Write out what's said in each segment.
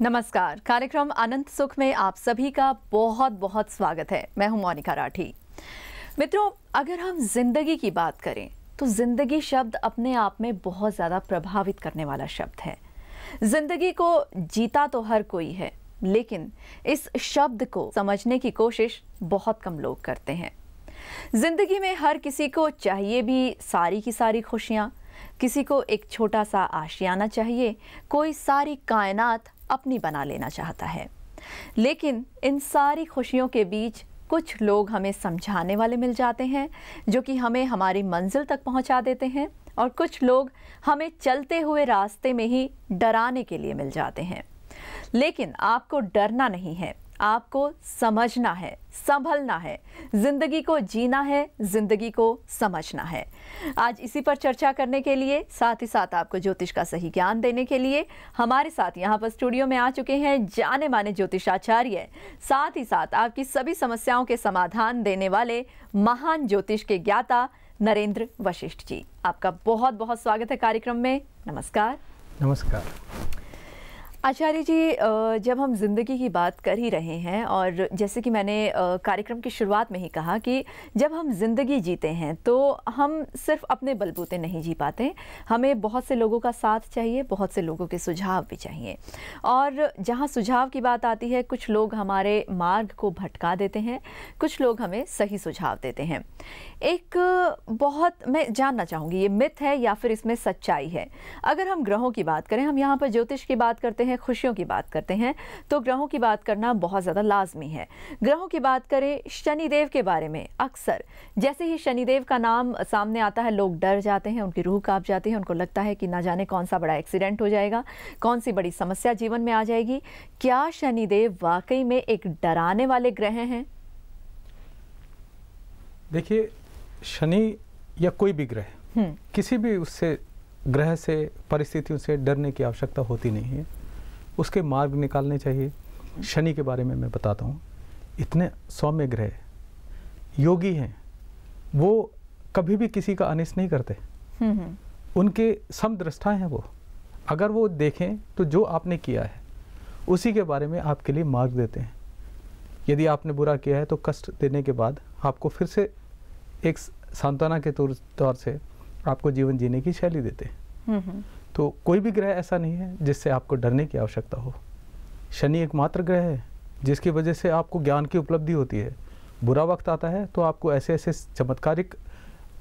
नमस्कार। कार्यक्रम अनंत सुख में आप सभी का बहुत बहुत स्वागत है। मैं हूं मोनिका राठी। मित्रों, अगर हम जिंदगी की बात करें तो जिंदगी शब्द अपने आप में बहुत ज़्यादा प्रभावित करने वाला शब्द है। जिंदगी को जीता तो हर कोई है, लेकिन इस शब्द को समझने की कोशिश बहुत कम लोग करते हैं। जिंदगी में हर किसी को चाहिए भी सारी की सारी खुशियाँ, किसी को एक छोटा सा आशियाना चाहिए, कोई सारी कायनात अपनी बना लेना चाहता है। लेकिन इन सारी खुशियों के बीच कुछ लोग हमें समझाने वाले मिल जाते हैं, जो कि हमें हमारी मंजिल तक पहुंचा देते हैं, और कुछ लोग हमें चलते हुए रास्ते में ही डराने के लिए मिल जाते हैं। लेकिन आपको डरना नहीं है, आपको समझना है, संभलना है, जिंदगी को जीना है, जिंदगी को समझना है। आज इसी पर चर्चा करने के लिए, साथ ही साथ आपको ज्योतिष का सही ज्ञान देने के लिए हमारे साथ यहाँ पर स्टूडियो में आ चुके हैं जाने माने ज्योतिषाचार्य, साथ ही साथ आपकी सभी समस्याओं के समाधान देने वाले महान ज्योतिष के ज्ञाता नरेंद्र वशिष्ठ जी। आपका बहुत बहुत स्वागत है कार्यक्रम में। नमस्कार। नमस्कार आचार्य जी, जब हम ज़िंदगी की बात कर ही रहे हैं, और जैसे कि मैंने कार्यक्रम की शुरुआत में ही कहा कि जब हम ज़िंदगी जीते हैं तो हम सिर्फ अपने बलबूते नहीं जी पाते, हमें बहुत से लोगों का साथ चाहिए, बहुत से लोगों के सुझाव भी चाहिए। और जहाँ सुझाव की बात आती है, कुछ लोग हमारे मार्ग को भटका देते हैं, कुछ लोग हमें सही सुझाव देते हैं। एक बहुत मैं जानना चाहूँगी, ये मिथ है या फिर इसमें सच्चाई है? अगर हम ग्रहों की बात करें, हम यहाँ पर ज्योतिष की बात करते हैं, खुशियों की बात करते हैं, तो ग्रहों की बात करना बहुत ज़्यादा लाजमी है। ग्रहों की बात करें, शनिदेव के बारे में अक्सर जैसे ही शनिदेव का नाम सामने आता है, लोग डर जाते हैं, उनकी रूह कांप जाती है, उनको लगता है कि ना जाने कौन सा बड़ा एक्सीडेंट हो जाएगा, कौन सी बड़ी समस्या जीवन में आ जाएगी। क्या शनिदेव वाकई में एक डराने वाले ग्रह हैं? देखिए, शनि या कोई भी ग्रह, किसी भी उससे ग्रह से, परिस्थितियों से डरने की आवश्यकता होती नहीं है। उसके मार्ग निकालने चाहिए। शनि के बारे में मैं बताता हूँ, इतने सौम्य ग्रह, योगी हैं, वो कभी भी किसी का अनिष्ट नहीं करते। उनके समदृष्टा हैं वो। अगर वो देखें तो जो आपने किया है उसी के बारे में आपके लिए मार्ग देते हैं। यदि आपने बुरा किया है तो कष्ट देने के बाद आपको फिर से एक सांत्वना के तौर से आपको जीवन जीने की शैली देते हैं। तो कोई भी ग्रह ऐसा नहीं है जिससे आपको डरने की आवश्यकता हो। शनि एकमात्र ग्रह है जिसकी वजह से आपको ज्ञान की उपलब्धि होती है। बुरा वक्त आता है तो आपको ऐसे ऐसे चमत्कारिक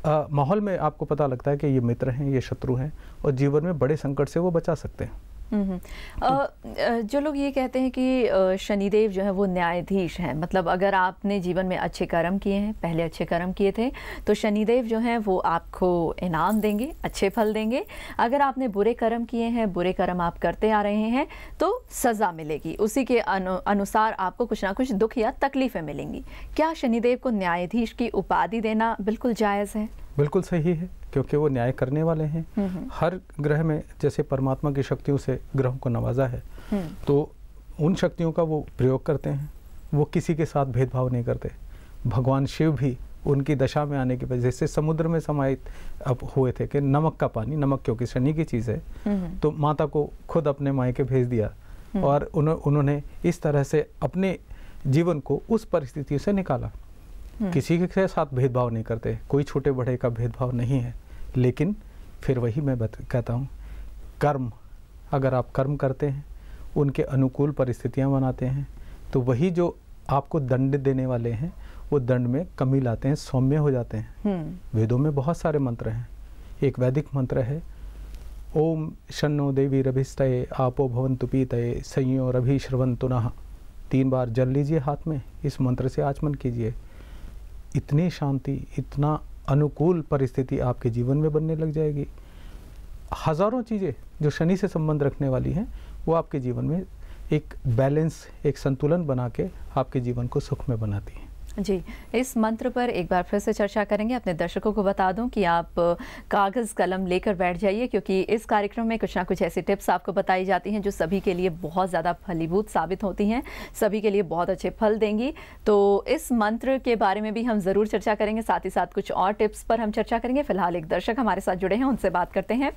माहौल में आपको पता लगता है कि ये मित्र हैं, ये शत्रु हैं, और जीवन में बड़े संकट से वो बचा सकते हैं। जो लोग ये कहते हैं कि शनिदेव जो है वो न्यायाधीश हैं, मतलब अगर आपने जीवन में अच्छे कर्म किए हैं, पहले अच्छे कर्म किए थे, तो शनिदेव जो हैं वो आपको इनाम देंगे, अच्छे फल देंगे। अगर आपने बुरे कर्म किए हैं, बुरे कर्म आप करते आ रहे हैं, तो सज़ा मिलेगी, उसी के अनुसार आपको कुछ ना कुछ दुख या तकलीफ़ें मिलेंगी। क्या शनिदेव को न्यायाधीश की उपाधि देना बिल्कुल जायज़ है? बिल्कुल सही है, क्योंकि वो न्याय करने वाले हैं। हर ग्रह में जैसे परमात्मा की शक्तियों से ग्रहों को नवाजा है, तो उन शक्तियों का वो प्रयोग करते हैं। वो किसी के साथ भेदभाव नहीं करते। भगवान शिव भी उनकी दशा में आने की वजह से समुद्र में समाहित अब हुए थे कि नमक का पानी, नमक क्योंकि शनि की चीज़ है, तो माता को खुद अपने मायके भेज दिया, और उन्होंने इस तरह से अपने जीवन को उस परिस्थिति से निकाला। किसी के साथ भेदभाव नहीं करते, कोई छोटे बड़े का भेदभाव नहीं है। लेकिन फिर वही मैं कहता हूँ, कर्म, अगर आप कर्म करते हैं, उनके अनुकूल परिस्थितियाँ बनाते हैं, तो वही जो आपको दंड देने वाले हैं वो दंड में कमी लाते हैं, सौम्य हो जाते हैं। वेदों में बहुत सारे मंत्र हैं। एक वैदिक मंत्र है, ओम शन्नो देवी रभिष्टये आपो भवन्तु पीतये संयो रभि श्रवन्तु नः। 3 बार जल लीजिए हाथ में, इस मंत्र से आचमन कीजिए। इतनी शांति, इतना अनुकूल परिस्थिति आपके जीवन में बनने लग जाएगी। हज़ारों चीज़ें जो शनि से संबंध रखने वाली हैं वो आपके जीवन में एक बैलेंस, एक संतुलन बना के आपके जीवन को सुख में बनाती हैं। जी, इस मंत्र पर एक बार फिर से चर्चा करेंगे। अपने दर्शकों को बता दूं कि आप कागज़ कलम लेकर बैठ जाइए, क्योंकि इस कार्यक्रम में कुछ ना कुछ ऐसी टिप्स आपको बताई जाती हैं जो सभी के लिए बहुत ज़्यादा फलीभूत साबित होती हैं, सभी के लिए बहुत अच्छे फल देंगी। तो इस मंत्र के बारे में भी हम ज़रूर चर्चा करेंगे, साथ ही साथ कुछ और टिप्स पर हम चर्चा करेंगे। फिलहाल एक दर्शक हमारे साथ जुड़े हैं, उनसे बात करते हैं।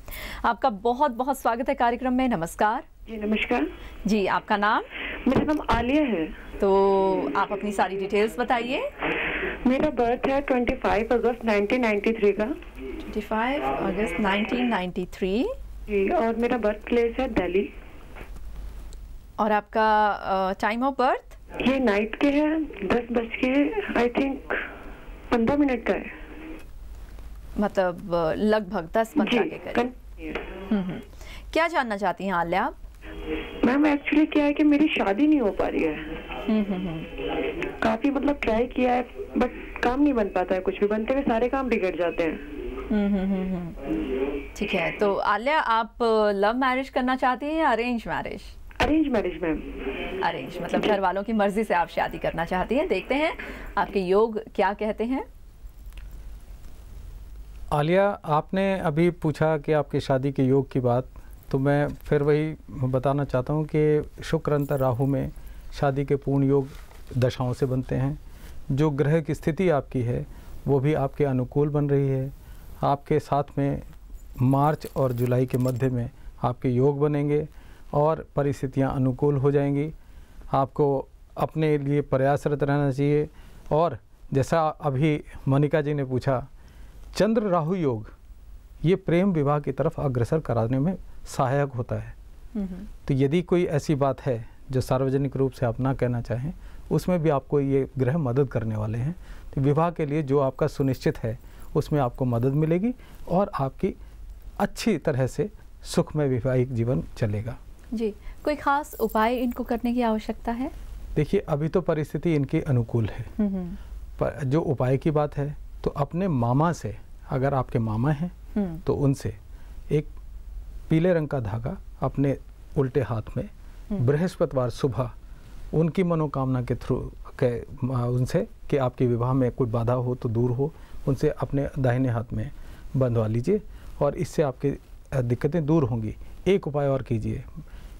आपका बहुत बहुत स्वागत है कार्यक्रम में। नमस्कार जी। नमस्कार जी, आपका नाम? मेरा नाम आलिया है। तो आप अपनी सारी डिटेल्स बताइए। मेरा बर्थ है 25 अगस्त 1993 का। 25 अगस्त 1993 जी, और मेरा बर्थ प्लेस है दिल्ली। और आपका टाइम ऑफ बर्थ? ये नाइट के है, 10 बज के आई थिंक 15 मिनट का है। मतलब लगभग 10-15 के करीब। क्या जानना चाहती हैं आलिया आप? मैम एक्चुअली क्या है कि मेरी शादी नहीं हो पा रही है। काफी मतलब ट्राई किया है, बट काम नहीं बन पाता है। कुछ भी बनते हुए सारे काम बिगड़ जाते हैं। ठीक है, तो आलिया आप लव मैरिज करना चाहती हैं या arrange marriage? Arrange marriage ma'am. Arrange, मतलब घर वालों की मर्जी से आप शादी करना चाहती हैं। देखते हैं आपके योग क्या कहते हैं। आलिया, आपने अभी पूछा कि आपकी शादी के योग की बात, तो मैं फिर वही बताना चाहता हूँ कि शुक्र अंतर राहु में शादी के पूर्ण योग दशाओं से बनते हैं। जो ग्रह की स्थिति आपकी है वो भी आपके अनुकूल बन रही है। आपके साथ में मार्च और जुलाई के मध्य में आपके योग बनेंगे और परिस्थितियाँ अनुकूल हो जाएंगी। आपको अपने लिए प्रयासरत रहना चाहिए। और जैसा अभी मोनिका जी ने पूछा, चंद्र राहु योग ये प्रेम विवाह की तरफ अग्रसर कराने में सहायक होता है। तो यदि कोई ऐसी बात है जो सार्वजनिक रूप से आप ना कहना चाहें, उसमें भी आपको ये ग्रह मदद करने वाले हैं। तो विवाह के लिए जो आपका सुनिश्चित है उसमें आपको मदद मिलेगी और आपकी अच्छी तरह से सुखमय वैवाहिक जीवन चलेगा। जी, कोई खास उपाय इनको करने की आवश्यकता है? देखिए, अभी तो परिस्थिति इनकी अनुकूल है, पर जो उपाय की बात है तो अपने मामा से, अगर आपके मामा हैं तो उनसे एक पीले रंग का धागा अपने उल्टे हाथ में बृहस्पतिवार सुबह उनकी मनोकामना के थ्रू उनसे कि आपके विवाह में कोई बाधा हो तो दूर हो, उनसे अपने दाहिने हाथ में बंधवा लीजिए और इससे आपकी दिक्कतें दूर होंगी। एक उपाय और कीजिए,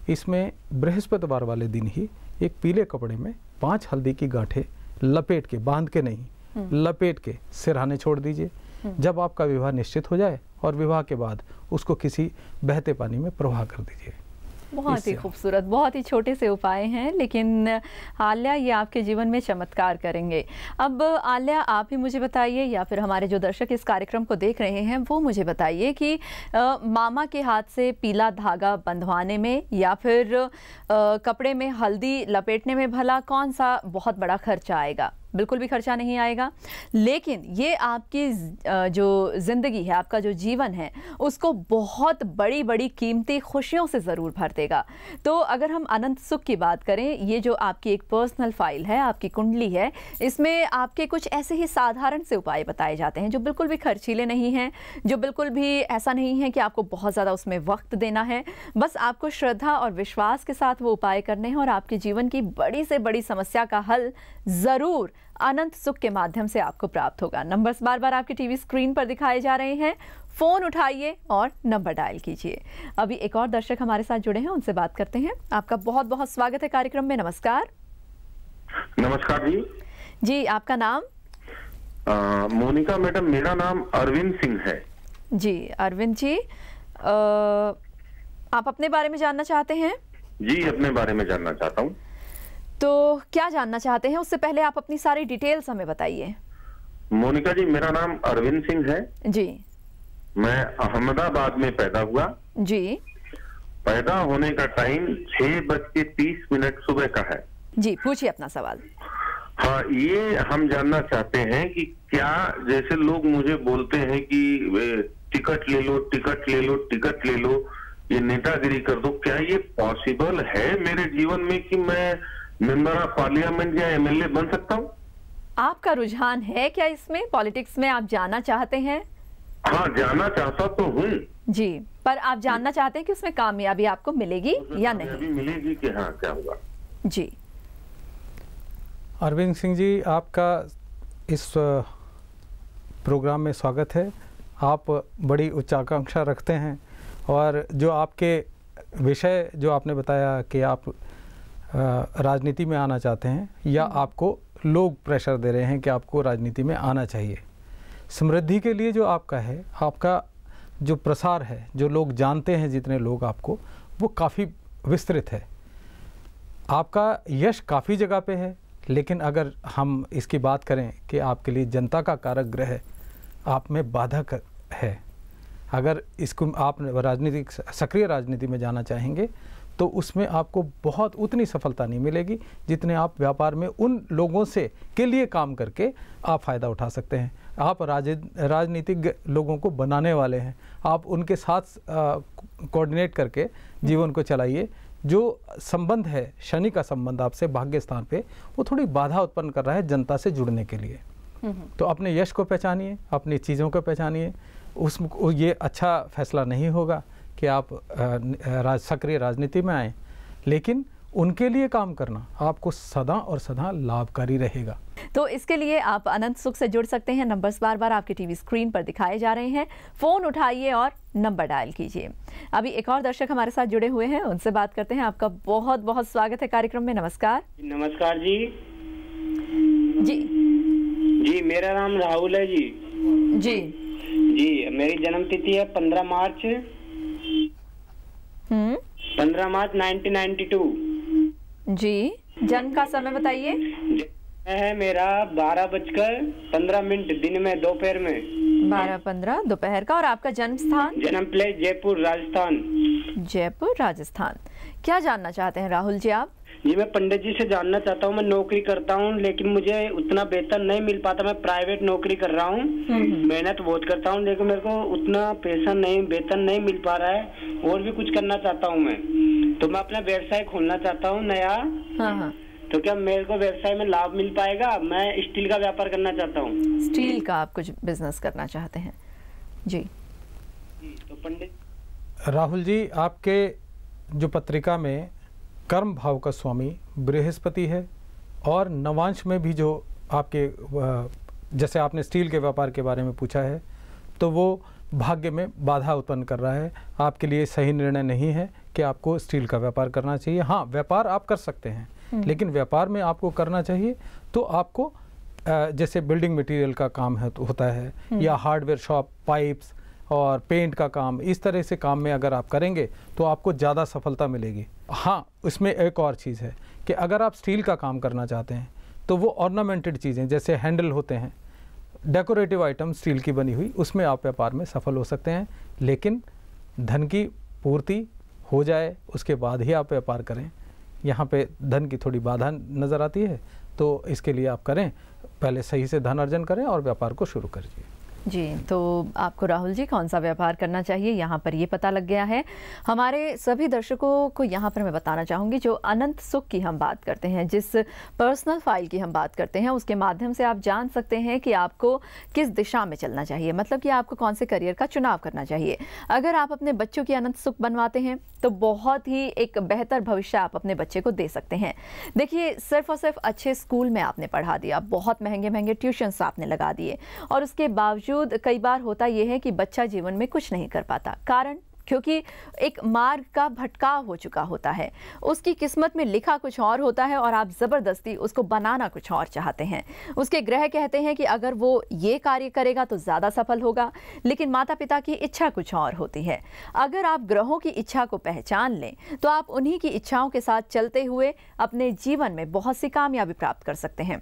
इसमें बृहस्पतिवार वाले दिन ही एक पीले कपड़े में 5 हल्दी की गांठें लपेट के, बांध के नहीं, लपेट के सिरहाने छोड़ दीजिए। जब आपका विवाह निश्चित हो जाए और विवाह के बाद उसको किसी बहते पानी में प्रवाह कर दीजिए। बहुत ही खूबसूरत, बहुत ही छोटे से उपाय हैं, लेकिन आलिया ये आपके जीवन में चमत्कार करेंगे। अब आलिया आप ही मुझे बताइए, या फिर हमारे जो दर्शक इस कार्यक्रम को देख रहे हैं वो मुझे बताइए कि मामा के हाथ से पीला धागा बंधवाने में या फिर कपड़े में हल्दी लपेटने में भला कौन सा बहुत बड़ा खर्चा आएगा? बिल्कुल भी खर्चा नहीं आएगा, लेकिन ये आपकी जो ज़िंदगी है, आपका जो जीवन है, उसको बहुत बड़ी बड़ी कीमती खुशियों से ज़रूर भर देगा। तो अगर हम अनंत सुख की बात करें, ये जो आपकी एक पर्सनल फाइल है, आपकी कुंडली है, इसमें आपके कुछ ऐसे ही साधारण से उपाय बताए जाते हैं जो बिल्कुल भी खर्चीले नहीं हैं, जो बिल्कुल भी ऐसा नहीं है कि आपको बहुत ज़्यादा उसमें वक्त देना है। बस आपको श्रद्धा और विश्वास के साथ वो उपाय करने हैं और आपके जीवन की बड़ी से बड़ी समस्या का हल ज़रूर अनंत सुख के माध्यम से आपको प्राप्त होगा। नंबर्स बार बार आपकी टीवी स्क्रीन पर दिखाए जा रहे हैं, फोन उठाइए और नंबर डायल कीजिए। अभी एक और दर्शक हमारे साथ जुड़े हैं, उनसे बात करते हैं। आपका बहुत बहुत स्वागत है कार्यक्रम में। नमस्कार। नमस्कार जी। जी, आपका नाम? मोनिका मैडम, मेरा नाम अरविंद सिंह है। जी अरविंद जी, आप अपने बारे में जानना चाहते हैं? जी, अपने बारे में जानना चाहता हूँ। तो क्या जानना चाहते हैं? उससे पहले आप अपनी सारी डिटेल्स हमें बताइए। मोनिका जी, मेरा नाम अरविंद सिंह है जी। मैं अहमदाबाद में पैदा हुआ जी। पैदा होने का टाइम 6:30 सुबह का है। जी, पूछिए अपना सवाल। हाँ, ये हम जानना चाहते हैं कि क्या, जैसे लोग मुझे बोलते हैं कि टिकट ले लो, टिकट ले लो, टिकट ले लो, ये नेतागिरी कर दो, क्या ये पॉसिबल है मेरे जीवन में कि मैं मेंबर ऑफ पार्लियामेंट या एमएलए बन सकता हूँ? आपका रुझान है क्या इसमें, पॉलिटिक्स में आप जाना चाहते हैं? हाँ, जाना चाहता तो हूँ जी, पर आप जानना चाहते हैं कि उसमें कामयाबी आपको मिलेगी या नहीं? मिलेगी कि हाँ, क्या होगा? जी, अरविंद सिंह जी, आपका इस प्रोग्राम में स्वागत है। आप बड़ी उच्चाकांक्षा रखते हैं और जो आपके विषय जो आपने बताया कि आप राजनीति में आना चाहते हैं या आपको लोग प्रेशर दे रहे हैं कि आपको राजनीति में आना चाहिए, समृद्धि के लिए जो आपका है, आपका जो प्रसार है, जो लोग जानते हैं, जितने लोग आपको, वो काफ़ी विस्तृत है। आपका यश काफ़ी जगह पे है, लेकिन अगर हम इसकी बात करें कि आपके लिए जनता का कारक ग्रह आप में बाधक है, अगर इसको आप राजनीतिक सक्रिय राजनीति में जाना चाहेंगे तो उसमें आपको बहुत उतनी सफलता नहीं मिलेगी जितने आप व्यापार में उन लोगों से के लिए काम करके आप फ़ायदा उठा सकते हैं। आप राजनीतिक लोगों को बनाने वाले हैं, आप उनके साथ कोऑर्डिनेट करके जीवन को चलाइए। जो संबंध है, शनि का संबंध आपसे भाग्य स्थान पे, वो थोड़ी बाधा उत्पन्न कर रहा है जनता से जुड़ने के लिए। तो अपने यश को पहचानिए, अपनी चीज़ों को पहचानिए। ये अच्छा फैसला नहीं होगा कि आप सक्रिय राजनीति में आएँ, लेकिन उनके लिए काम करना आपको सदा और सदा लाभकारी रहेगा। तो इसके लिए आप अनंत सुख से जुड़ सकते हैं। नंबर्स बार बार आपके टीवी स्क्रीन पर दिखाए जा रहे हैं, फ़ोन उठाइए और नंबर डायल कीजिए। अभी एक और दर्शक हमारे साथ जुड़े हुए हैं, उनसे बात करते हैं। आपका बहुत बहुत स्वागत है कार्यक्रम में। नमस्कार। नमस्कार जी। जी जी, मेरा नाम राहुल है जी। जी जी, मेरी जन्म तिथि है 15 मार्च 1992। जी, जन्म का समय बताइए। है मेरा 12:15 दिन में, दोपहर में 12:15 दोपहर का। और आपका जन्म स्थान? जन्म प्लेस जयपुर राजस्थान। जयपुर राजस्थान। क्या जानना चाहते हैं राहुल जी आप? जी, मैं पंडित जी से जानना चाहता हूँ। मैं नौकरी करता हूँ, लेकिन मुझे उतना वेतन नहीं मिल पाता। मैं प्राइवेट नौकरी कर रहा हूँ, मेहनत बहुत करता हूँ, लेकिन मेरे को उतना पैसा नहीं, वेतन नहीं मिल पा रहा है। और भी कुछ करना चाहता हूँ मैं, तो मैं अपना व्यवसाय खोलना चाहता हूँ नया। हाँ। तो क्या मेरे को व्यवसाय में लाभ मिल पाएगा? मैं स्टील का व्यापार करना चाहता हूँ। स्टील का आप कुछ बिजनेस करना चाहते हैं? जी। तो पंडित राहुल जी, आपके जो पत्रिका में कर्म भाव का स्वामी बृहस्पति है और नवांश में भी जो आपके, जैसे आपने स्टील के व्यापार के बारे में पूछा है, तो वो भाग्य में बाधा उत्पन्न कर रहा है। आपके लिए सही निर्णय नहीं है कि आपको स्टील का व्यापार करना चाहिए। हाँ, व्यापार आप कर सकते हैं, लेकिन व्यापार में आपको करना चाहिए तो आपको जैसे बिल्डिंग मटेरियल का काम है तो होता है, या हार्डवेयर शॉप, पाइप्स और पेंट का काम, इस तरह से काम में अगर आप करेंगे तो आपको ज़्यादा सफलता मिलेगी। हाँ, इसमें एक और चीज़ है कि अगर आप स्टील का काम करना चाहते हैं तो वो ऑर्नामेंटेड चीज़ें जैसे हैंडल होते हैं, डेकोरेटिव आइटम स्टील की बनी हुई, उसमें आप व्यापार में सफल हो सकते हैं। लेकिन धन की पूर्ति हो जाए उसके बाद ही आप व्यापार करें। यहाँ पे धन की थोड़ी बाधा नज़र आती है, तो इसके लिए आप करें, पहले सही से धन अर्जन करें और व्यापार को शुरू करिए। जी, तो आपको राहुल जी कौन सा व्यापार करना चाहिए, यहाँ पर ये पता लग गया है। हमारे सभी दर्शकों को यहाँ पर मैं बताना चाहूँगी, जो अनंत सुख की हम बात करते हैं, जिस पर्सनल फाइल की हम बात करते हैं, उसके माध्यम से आप जान सकते हैं कि आपको किस दिशा में चलना चाहिए, मतलब कि आपको कौन से करियर का चुनाव करना चाहिए। अगर आप अपने बच्चों की अनंत सुख बनवाते हैं तो बहुत ही एक बेहतर भविष्य आप अपने बच्चे को दे सकते हैं। देखिए, सिर्फ और सिर्फ अच्छे स्कूल में आपने पढ़ा दिया, बहुत महंगे महंगे ट्यूशन्स आपने लगा दिए, और उसके बावजूद कई बार होता यह है कि बच्चा जीवन में कुछ नहीं कर पाता। कारण क्योंकि एक मार्ग का भटकाव हो चुका होता है, उसकी किस्मत में लिखा कुछ और होता है और आप ज़बरदस्ती उसको बनाना कुछ और चाहते हैं। उसके ग्रह कहते हैं कि अगर वो ये कार्य करेगा तो ज़्यादा सफल होगा, लेकिन माता पिता की इच्छा कुछ और होती है। अगर आप ग्रहों की इच्छा को पहचान लें तो आप उन्हीं की इच्छाओं के साथ चलते हुए अपने जीवन में बहुत सी कामयाबी प्राप्त कर सकते हैं।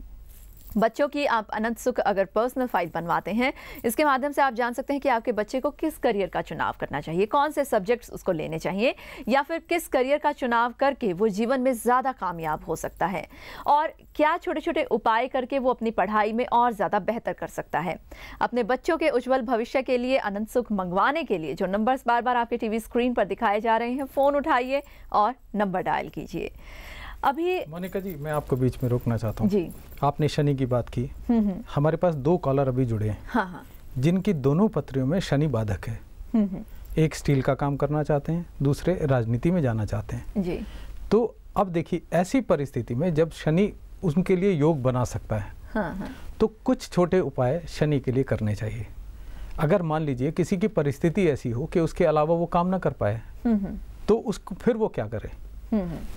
बच्चों की आप अनंत सुख अगर पर्सनल फाइल बनवाते हैं, इसके माध्यम से आप जान सकते हैं कि आपके बच्चे को किस करियर का चुनाव करना चाहिए, कौन से सब्जेक्ट्स उसको लेने चाहिए, या फिर किस करियर का चुनाव करके वो जीवन में ज़्यादा कामयाब हो सकता है, और क्या छोटे छोटे उपाय करके वो अपनी पढ़ाई में और ज़्यादा बेहतर कर सकता है। अपने बच्चों के उज्जवल भविष्य के लिए अनंत सुख मंगवाने के लिए जो नंबर्स बार बार आपके टीवी स्क्रीन पर दिखाए जा रहे हैं, फ़ोन उठाइए और नंबर डायल कीजिए। अभी मोनिका जी, मैं आपको बीच में रोकना चाहता हूँ जी। आपने शनि की बात की, हमारे पास 2 कॉलर अभी जुड़े हैं, हाँ, जिनकी दोनों पत्रियों में शनि बाधक है। एक स्टील का काम करना चाहते हैं, दूसरे राजनीति में जाना चाहते हैं जी। तो अब देखिए, ऐसी परिस्थिति में जब शनि उनके लिए योग बना सकता है। हाँ। तो कुछ छोटे उपाय शनि के लिए करने चाहिए। अगर मान लीजिए किसी की परिस्थिति ऐसी हो कि उसके अलावा वो काम ना कर पाए, तो उसको फिर वो क्या करे,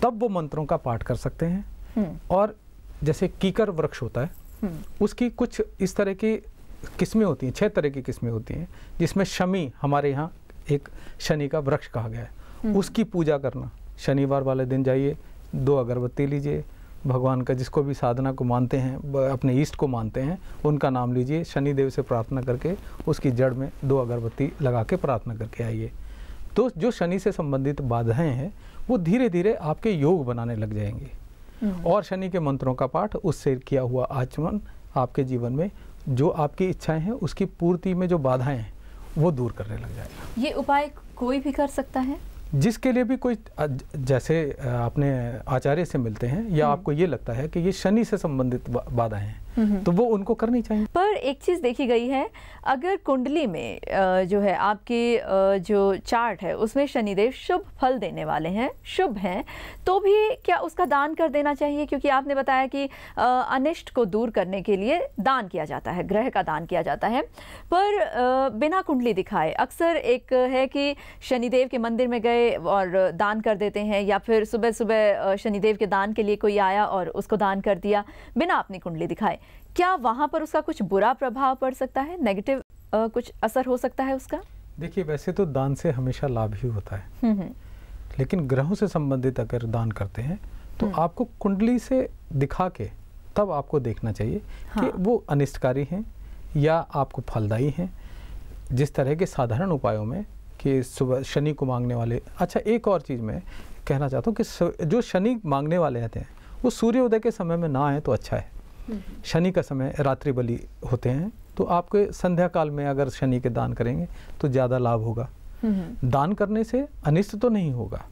तब वो मंत्रों का पाठ कर सकते हैं। और जैसे कीकर वृक्ष होता है, उसकी कुछ इस तरह की किस्में होती हैं, 6 तरह की किस्में होती हैं, जिसमें शमी हमारे यहाँ एक शनि का वृक्ष कहा गया है। उसकी पूजा करना, शनिवार वाले दिन जाइए, 2 अगरबत्ती लीजिए, भगवान का जिसको भी साधना को मानते हैं, अपने ईष्ट को मानते हैं, उनका नाम लीजिए, शनिदेव से प्रार्थना करके उसकी जड़ में 2 अगरबत्ती लगा के प्रार्थना करके आइए। तो जो शनि से संबंधित बाधाएं हैं वो धीरे धीरे आपके योग बनाने लग जाएंगे। और शनि के मंत्रों का पाठ, उससे किया हुआ आचमन आपके जीवन में जो आपकी इच्छाएं हैं उसकी पूर्ति में जो बाधाएं हैं वो दूर करने लग जाएगा। ये उपाय कोई भी कर सकता है? जिसके लिए भी कोई, जैसे अपने आचार्य से मिलते हैं या आपको ये लगता है कि ये शनि से संबंधित बाधाएं हैं, तो वो उनको करनी चाहिए। पर एक चीज़ देखी गई है, अगर कुंडली में जो है आपके जो चार्ट है उसमें शनिदेव शुभ फल देने वाले हैं, शुभ हैं, तो भी क्या उसका दान कर देना चाहिए? क्योंकि आपने बताया कि अनिष्ट को दूर करने के लिए दान किया जाता है, ग्रह का दान किया जाता है, पर बिना कुंडली दिखाए। अक्सर एक है कि शनिदेव के मंदिर में गए और दान कर देते हैं, या फिर सुबह सुबह शनिदेव के दान के लिए कोई आया और उसको दान कर दिया बिना अपनी कुंडली दिखाए। क्या वहां पर उसका कुछ बुरा प्रभाव पड़ सकता है, नेगेटिव कुछ असर हो सकता है उसका? देखिए, वैसे तो दान से हमेशा लाभ ही होता है, लेकिन ग्रहों से संबंधित अगर दान करते हैं तो आपको कुंडली से दिखा के तब आपको देखना चाहिए कि वो अनिष्टकारी हैं या आपको फलदायी हैं। जिस तरह के साधारण उपायों में कि सुबह शनि को मांगने वाले, अच्छा एक और चीज़ मैं कहना चाहता हूँ कि जो शनि मांगने वाले आते हैं वो सूर्योदय के समय में ना आए तो अच्छा है। शनि का समय रात्रि बलि होते हैं, तो आपके संध्या काल में अगर शनि के दान करेंगे तो ज़्यादा लाभ होगा। दान करने से अनिष्ट तो नहीं होगा,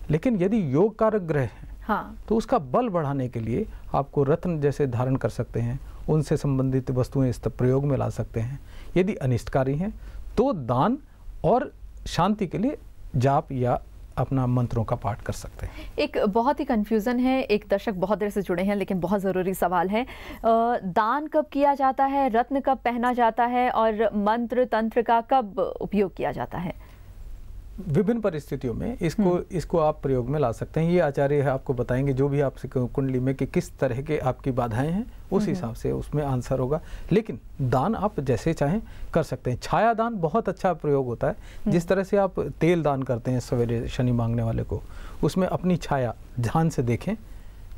लेकिन यदि योग कारक ग्रह है तो उसका बल बढ़ाने के लिए आपको रत्न जैसे धारण कर सकते हैं, उनसे संबंधित वस्तुएं इस प्रयोग में ला सकते हैं। यदि अनिष्टकारी हैं तो दान और शांति के लिए जाप या अपना मंत्रों का पाठ कर सकते हैं। एक बहुत ही कंफ्यूजन है, एक दर्शक बहुत देर से जुड़े हैं, लेकिन बहुत ज़रूरी सवाल है, दान कब किया जाता है, रत्न कब पहना जाता है, और मंत्र तंत्र का कब उपयोग किया जाता है? विभिन्न परिस्थितियों में इसको आप प्रयोग में ला सकते हैं। ये आचार्य आपको बताएंगे जो भी आपसे कुंडली में कि किस तरह के आपकी बाधाएं हैं, उस हिसाब से उसमें आंसर होगा। लेकिन दान आप जैसे चाहें कर सकते हैं। छाया दान बहुत अच्छा प्रयोग होता है। जिस तरह से आप तेल दान करते हैं सवेरे शनि मांगने वाले को, उसमें अपनी छाया ध्यान से देखें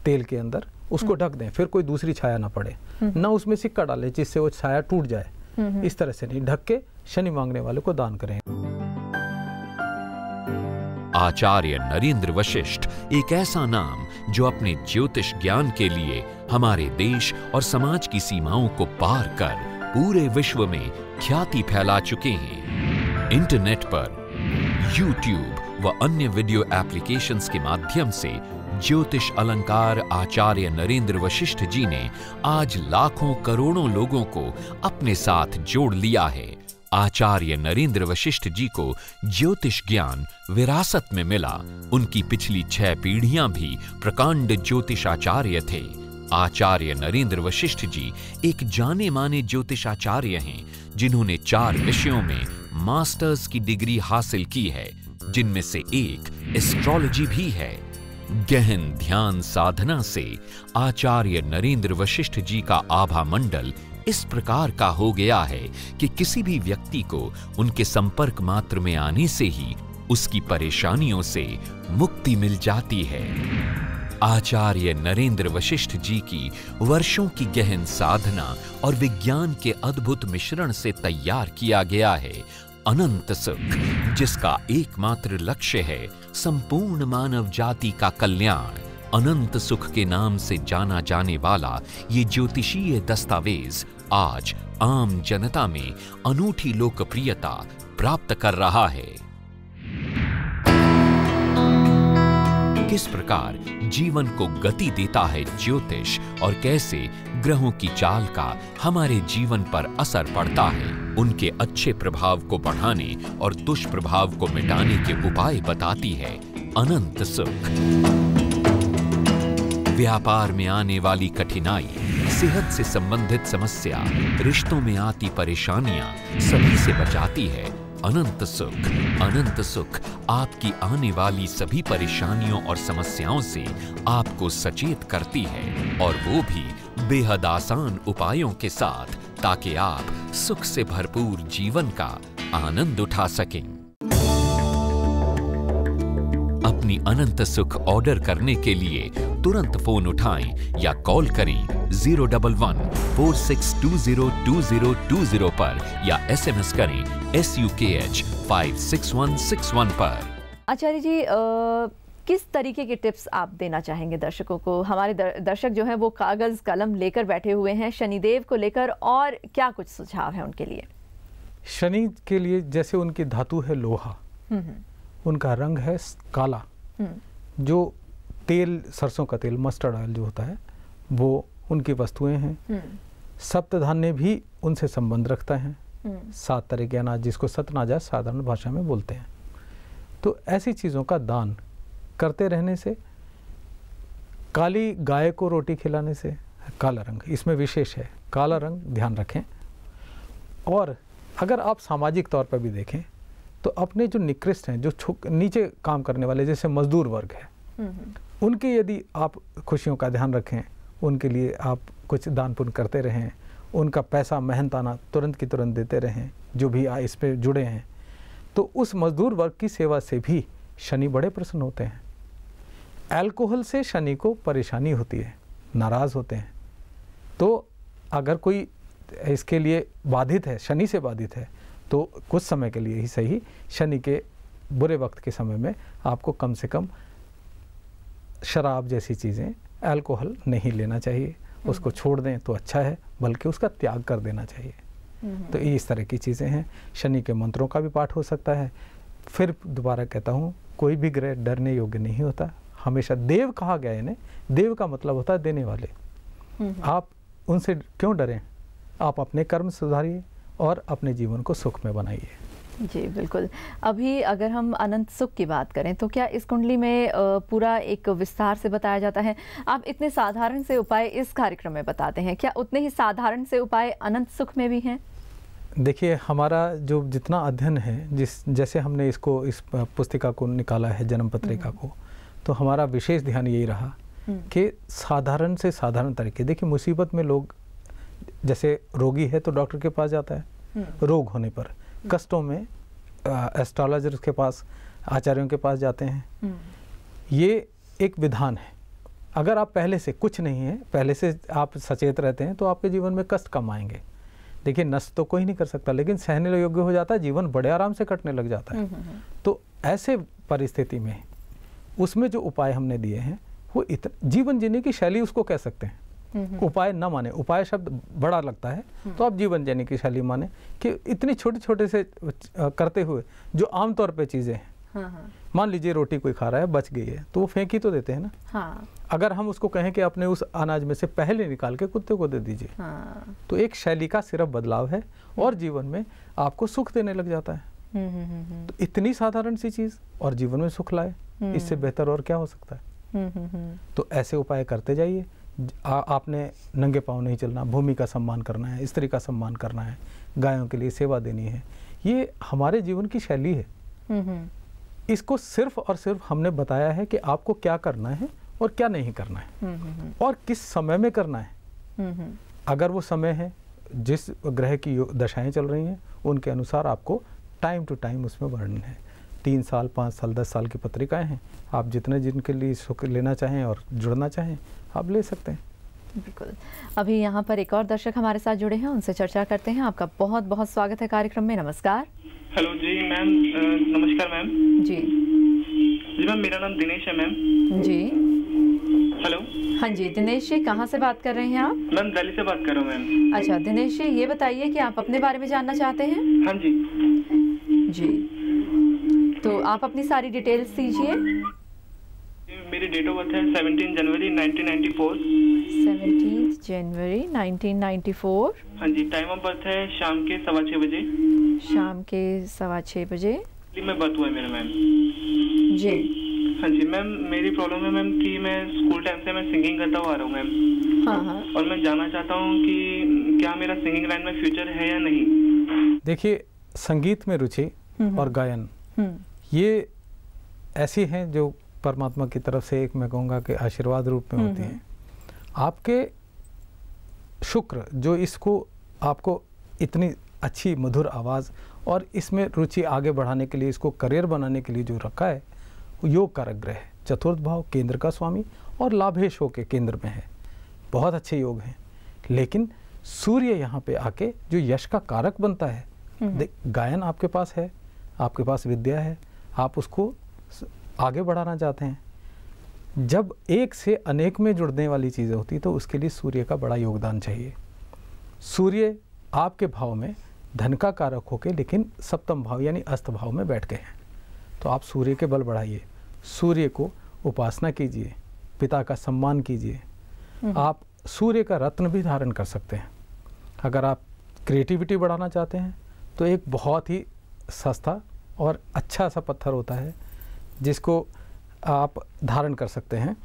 तेल के अंदर, उसको ढक दें, फिर कोई दूसरी छाया ना पड़े, ना उसमें सिक्का डालें जिससे वो छाया टूट जाए। इस तरह से नहीं, ढक के शनि मांगने वाले को दान करें। आचार्य नरेंद्र वशिष्ठ एक ऐसा नाम जो अपने ज्योतिष ज्ञान के लिए हमारे देश और समाज की सीमाओं को पार कर पूरे विश्व में ख्याति फैला चुके हैं। इंटरनेट पर, YouTube व अन्य वीडियो एप्लीकेशंस के माध्यम से ज्योतिष अलंकार आचार्य नरेंद्र वशिष्ठ जी ने आज लाखों करोड़ों लोगों को अपने साथ जोड़ लिया है। आचार्य नरेंद्र वशिष्ठ जी को ज्योतिष ज्ञान विरासत में मिला। उनकी पिछली 6 पीढ़ियां भी प्रकांड ज्योतिषाचार्य थे। आचार्य नरेंद्र वशिष्ठ जी एक जाने माने ज्योतिषाचार्य हैं, जिन्होंने 4 विषयों में मास्टर्स की डिग्री हासिल की है, जिनमें से एक एस्ट्रोलॉजी भी है। गहन ध्यान साधना से आचार्य नरेंद्र वशिष्ठ जी का आभा मंडल इस प्रकार का हो गया है कि किसी भी व्यक्ति को उनके संपर्क मात्र में आने से ही उसकी परेशानियों से मुक्ति मिल जाती है। आचार्य नरेंद्र वशिष्ठ जी की वर्षों की गहन साधना और विज्ञान के अद्भुत मिश्रण से तैयार किया गया है अनंत सुख, जिसका एकमात्र लक्ष्य है संपूर्ण मानव जाति का कल्याण। अनंत सुख के नाम से जाना जाने वाला ये ज्योतिषीय दस्तावेज आज आम जनता में अनूठी लोकप्रियता प्राप्त कर रहा है। किस प्रकार जीवन को गति देता है ज्योतिष और कैसे ग्रहों की चाल का हमारे जीवन पर असर पड़ता है, उनके अच्छे प्रभाव को बढ़ाने और दुष्प्रभाव को मिटाने के उपाय बताती है अनंत सुख। व्यापार में आने वाली कठिनाई, सेहत से संबंधित समस्या, रिश्तों में आती परेशानियां, सभी से बचाती है अनंत सुख। अनंत सुख आपकी आने वाली सभी परेशानियों और समस्याओं से आपको सचेत करती है, और वो भी बेहद आसान उपायों के साथ, ताकि आप सुख से भरपूर जीवन का आनंद उठा सकें। अपनी अनंत सुख ऑर्डर करने के लिए तुरंत फोन उठाएं या कॉल करें 011-4620-2020 पर, या SMS करें SUKH 56161 पर। आचार्य जी, किस तरीके के टिप्स आप देना चाहेंगे दर्शकों को? हमारे दर्शक जो हैं वो कागज कलम लेकर बैठे हुए हैं शनिदेव को लेकर, और क्या कुछ सुझाव है उनके लिए? शनि के लिए जैसे उनकी धातु है लोहा, उनका रंग है काला, जो तेल, सरसों का तेल, मस्टर्ड ऑयल जो होता है, वो उनकी वस्तुएं हैं। सप्तधान्य भी उनसे संबंध रखता है। 7 तरह के अनाज, जिसको सतनाजा साधारण भाषा में बोलते हैं। तो ऐसी चीज़ों का दान करते रहने से, काली गाय को रोटी खिलाने से, काला रंग इसमें विशेष है, काला रंग ध्यान रखें। और अगर आप सामाजिक तौर पर भी देखें तो अपने जो निकृष्ट हैं, जो नीचे काम करने वाले, जैसे मजदूर वर्ग है, उनके यदि आप खुशियों का ध्यान रखें, उनके लिए आप कुछ दान पुण्य करते रहें, उनका पैसा मेहनताना तुरंत की तुरंत देते रहें, जो भी इस पे जुड़े हैं, तो उस मजदूर वर्ग की सेवा से भी शनि बड़े प्रसन्न होते हैं। अल्कोहल से शनि को परेशानी होती है, नाराज़ होते हैं। तो अगर कोई इसके लिए बाधित है, शनि से बाधित है, तो कुछ समय के लिए ही सही, शनि के बुरे वक्त के समय में आपको कम से कम शराब जैसी चीज़ें, अल्कोहल नहीं लेना चाहिए। उसको छोड़ दें तो अच्छा है, बल्कि उसका त्याग कर देना चाहिए। तो इस तरह की चीज़ें हैं। शनि के मंत्रों का भी पाठ हो सकता है। फिर दोबारा कहता हूँ, कोई भी ग्रह डरने योग्य नहीं होता। हमेशा देव कहा गया है इन्हें, देव का मतलब होता है देने वाले। आप उनसे क्यों डरें? आप अपने कर्म सुधारिए और अपने जीवन को सुख में बनाइए। जी बिल्कुल। अभी अगर हम अनंत सुख की बात करें तो क्या इस कुंडली में पूरा एक विस्तार से बताया जाता है? आप इतने साधारण से उपाय इस कार्यक्रम में बताते हैं, क्या उतने ही साधारण से उपाय अनंत सुख में भी हैं? देखिए, हमारा जो जितना अध्ययन है, जैसे हमने इस पुस्तिका को निकाला है, जन्म पत्रिका को, तो हमारा विशेष ध्यान यही रहा कि साधारण से साधारण तरीके। देखिए, मुसीबत में लोग, जैसे रोगी है तो डॉक्टर के पास जाता है, रोग होने पर। कष्टों में एस्ट्रोलॉजर के पास, आचार्यों के पास जाते हैं। ये एक विधान है। अगर आप पहले से कुछ नहीं है, पहले से आप सचेत रहते हैं, तो आपके जीवन में कष्ट कम आएंगे। देखिए, नष्ट तो कोई नहीं कर सकता, लेकिन सहने योग्य हो जाता है, जीवन बड़े आराम से कटने लग जाता है। तो ऐसे परिस्थिति में उसमें जो उपाय हमने दिए हैं, वो जीवन जीने की शैली उसको कह सकते हैं। उपाय न माने, उपाय शब्द बड़ा लगता है, तो आप जीवन जीने की शैली माने कि इतनी छोटे छोटे से करते हुए जो आमतौर पे चीज़ें हैं। मान लीजिए रोटी कोई खा रहा है, बच गई है, तो वो फेंक ही तो देते हैं ना। अगर हम उसको कहें कि अपने उस अनाज में से पहले निकाल के कुत्ते को दे दीजिए, तो एक शैली का सिर्फ बदलाव है और जीवन में आपको सुख देने लग जाता है। तो इतनी साधारण सी चीज़ और जीवन में सुख लाए, इससे बेहतर और क्या हो सकता है? तो ऐसे उपाय करते जाइए। आपने नंगे पाँव नहीं चलना, भूमि का सम्मान करना है, स्त्री का सम्मान करना है, गायों के लिए सेवा देनी है। ये हमारे जीवन की शैली है। इसको सिर्फ और सिर्फ हमने बताया है कि आपको क्या करना है और क्या नहीं करना है, और किस समय में करना है। अगर वो समय है, जिस ग्रह की दशाएं चल रही हैं, उनके अनुसार आपको टाइम टू टाइम उसमें वर्णन है। 3 साल, 5 साल, 10 साल की पत्रिकाएं हैं। आप जिनके लिए सुख लेना चाहें और जुड़ना चाहें, आप ले सकते हैं। बिल्कुल। अभी यहाँ पर एक और दर्शक हमारे साथ जुड़े हैं, उनसे चर्चा करते हैं। आपका बहुत बहुत स्वागत है कार्यक्रम में। नमस्कार। हेलो जी मैम, नमस्कार मैम। जी जी मैम, मेरा नाम दिनेश है मैम। जी हेलो। हाँ जी दिनेश जी, कहाँ से बात कर रहे हैं आप? मैम दिल्ली से बात कर रहा हूँ मैम। अच्छा दिनेश जी, ये बताइए कि आप अपने बारे में जानना चाहते हैं? हाँ जी। जी, तो आप अपनी सारी डिटेल्स दीजिए। मेरी डेट ऑफ बर्थ है 17 जनवरी 1994। 17 जनवरी 1994। हाँ जी। टाइम ऑफ बर्थ है शाम के 6:15 बजे। शाम के 6:15 बजे दिल्ली में बर्थ हुआ है मेरा मैम। जी। हाँ जी मैम, मेरी प्रॉब्लम है मैम कि मैं स्कूल टाइम से मैं सिंगिंग करता हुआ आ रहा हूँ मैम। हाँ। और मैं जानना चाहता हूँ कि क्या मेरा सिंगिंग लाइन में फ्यूचर है या नहीं। देखिए, संगीत में रुचि और गायन ये ऐसी हैं जो परमात्मा की तरफ से एक मैं कहूँगा कि आशीर्वाद रूप में होती हैं। आपके शुक्र जो इसको आपको इतनी अच्छी मधुर आवाज़ और इसमें रुचि आगे बढ़ाने के लिए, इसको करियर बनाने के लिए जो रखा है, वो योग कारक ग्रह है। चतुर्थ भाव केंद्र का स्वामी और लाभेश होके केंद्र में है। बहुत अच्छे योग हैं, लेकिन सूर्य यहाँ पे आके जो यश का कारक बनता है, गायन आपके पास है, आपके पास विद्या है, आप उसको आगे बढ़ाना चाहते हैं। जब एक से अनेक में जुड़ने वाली चीज़ें होती तो उसके लिए सूर्य का बड़ा योगदान चाहिए। सूर्य आपके भाव में धन का कारक होके लेकिन सप्तम भाव यानी अस्त भाव में बैठ गए हैं, तो आप सूर्य के बल बढ़ाइए, सूर्य को उपासना कीजिए, पिता का सम्मान कीजिए। आप सूर्य का रत्न भी धारण कर सकते हैं। अगर आप क्रिएटिविटी बढ़ाना चाहते हैं तो एक बहुत ही सस्ता और अच्छा सा पत्थर होता है जिसको आप धारण कर सकते हैं,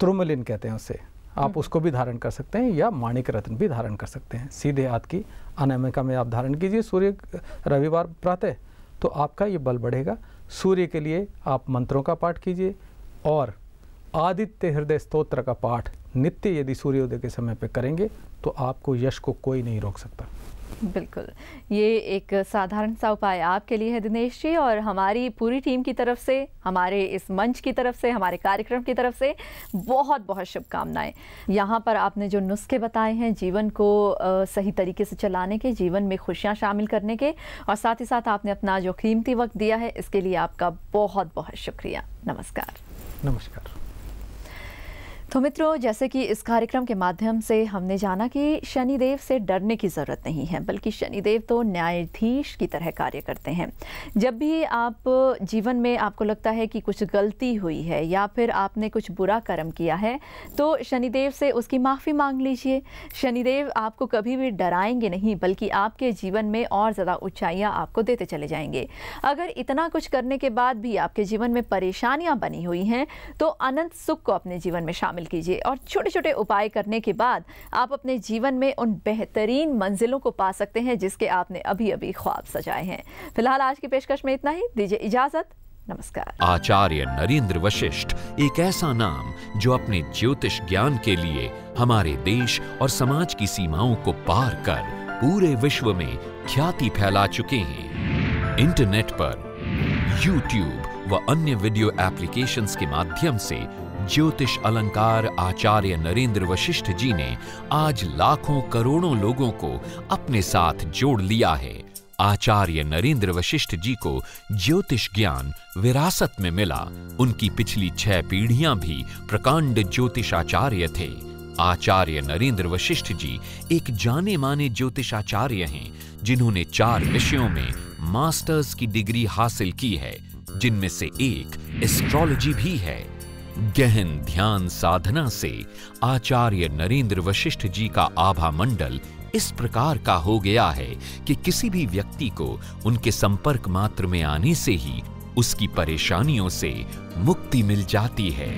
तुर्मलिन कहते हैं उससे, आप उसको भी धारण कर सकते हैं या माणिक रत्न भी धारण कर सकते हैं। सीधे हाथ की अनामिका में आप धारण कीजिए सूर्य रविवार प्रातः, तो आपका ये बल बढ़ेगा। सूर्य के लिए आप मंत्रों का पाठ कीजिए और आदित्य हृदय स्तोत्र का पाठ नित्य यदि सूर्योदय के समय पे करेंगे तो आपको यश को कोई नहीं रोक सकता। बिल्कुल, ये एक साधारण सा उपाय आपके लिए है दिनेश जी, और हमारी पूरी टीम की तरफ से, हमारे इस मंच की तरफ से, हमारे कार्यक्रम की तरफ से बहुत बहुत शुभकामनाएं। यहाँ पर आपने जो नुस्खे बताए हैं जीवन को सही तरीके से चलाने के, जीवन में खुशियाँ शामिल करने के, और साथ ही साथ आपने अपना जो कीमती वक्त दिया है, इसके लिए आपका बहुत बहुत शुक्रिया। नमस्कार। नमस्कार। तो मित्रों, जैसे कि इस कार्यक्रम के माध्यम से हमने जाना कि शनिदेव से डरने की ज़रूरत नहीं है, बल्कि शनिदेव तो न्यायाधीश की तरह कार्य करते हैं। जब भी आप जीवन में आपको लगता है कि कुछ गलती हुई है या फिर आपने कुछ बुरा कर्म किया है, तो शनिदेव से उसकी माफ़ी मांग लीजिए। शनिदेव आपको कभी भी डराएंगे नहीं, बल्कि आपके जीवन में और ज़्यादा ऊंचाइयां आपको देते चले जाएंगे। अगर इतना कुछ करने के बाद भी आपके जीवन में परेशानियां बनी हुई हैं, तो अनंत सुख को अपने जीवन में शामिल कीजिए, और छोटे छोटे उपाय करने के बाद आप अपने जीवन में उन बेहतरीन मंजिलों को पा सकते हैं जिसके आपने अभी अभी ख्वाब सजाए हैं। फिलहाल आज की पेशकश में इतना ही, दीजिए इजाजत। नमस्कार। आचार्य नरेंद्र वशिष्ठ एक ऐसा नाम जो अपने ज्योतिष ज्ञान के लिए हमारे देश और समाज की सीमाओं को पार कर पूरे विश्व में ख्याति फैला चुके हैं। इंटरनेट पर, YouTube व अन्य वीडियो एप्लीकेशंस के माध्यम से ज्योतिष अलंकार आचार्य नरेंद्र वशिष्ठ जी ने आज लाखों करोड़ों लोगों को अपने साथ जोड़ लिया है। आचार्य नरेंद्र वशिष्ठ जी को ज्योतिष ज्ञान विरासत में मिला। उनकी पिछली 6 पीढ़ियां भी प्रकांड ज्योतिषाचार्य थे। आचार्य नरेंद्र वशिष्ठ जी एक जाने माने ज्योतिषाचार्य हैं, जिन्होंने 4 विषयों में मास्टर्स की डिग्री हासिल की है, जिनमें से एक एस्ट्रोलॉजी भी है। गहन ध्यान साधना से आचार्य नरेंद्र वशिष्ठ जी का आभा मंडल इस प्रकार का हो गया है कि किसी भी व्यक्ति को उनके संपर्क मात्र में आने से ही उसकी परेशानियों से मुक्ति मिल जाती है।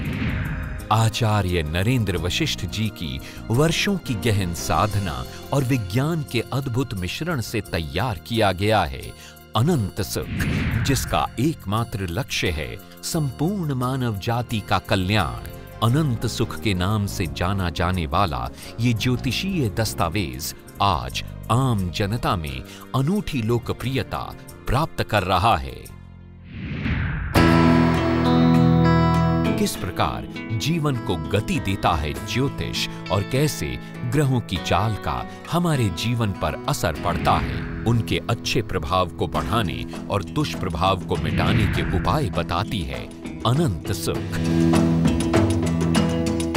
आचार्य नरेंद्र वशिष्ठ जी की वर्षों की गहन साधना और विज्ञान के अद्भुत मिश्रण से तैयार किया गया है अनंत सुख, जिसका एकमात्र लक्ष्य है संपूर्ण मानव जाति का कल्याण। अनंत सुख के नाम से जाना जाने वाला ये ज्योतिषीय दस्तावेज आज आम जनता में अनूठी लोकप्रियता प्राप्त कर रहा है। किस प्रकार जीवन को गति देता है ज्योतिष और कैसे ग्रहों की चाल का हमारे जीवन पर असर पड़ता है, उनके अच्छे प्रभाव को बढ़ाने और दुष्प्रभाव को मिटाने के उपाय बताती है अनंत सुख।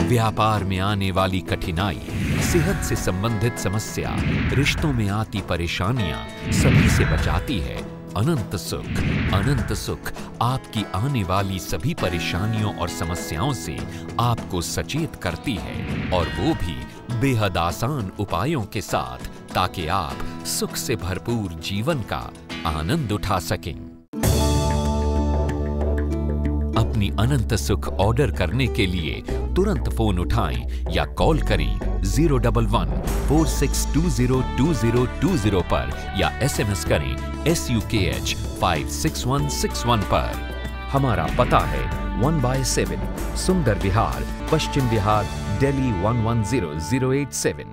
व्यापार में आने वाली कठिनाई, सेहत से संबंधित समस्या, रिश्तों में आती परेशानियां सभी से बचाती है अनंत सुख। अनंत सुख आपकी आने वाली सभी परेशानियों और समस्याओं से आपको सचेत करती है, और वो भी बेहद आसान उपायों के साथ, ताकि आप सुख से भरपूर जीवन का आनंद उठा सकें। अपनी अनंत सुख ऑर्डर करने के लिए तुरंत फोन उठाएं या कॉल करें 011-4620-2020 पर या SMS करें SUKH 56161 पर। हमारा पता है 1/7 सुंदर विहार, पश्चिम विहार, दिल्ली 110087।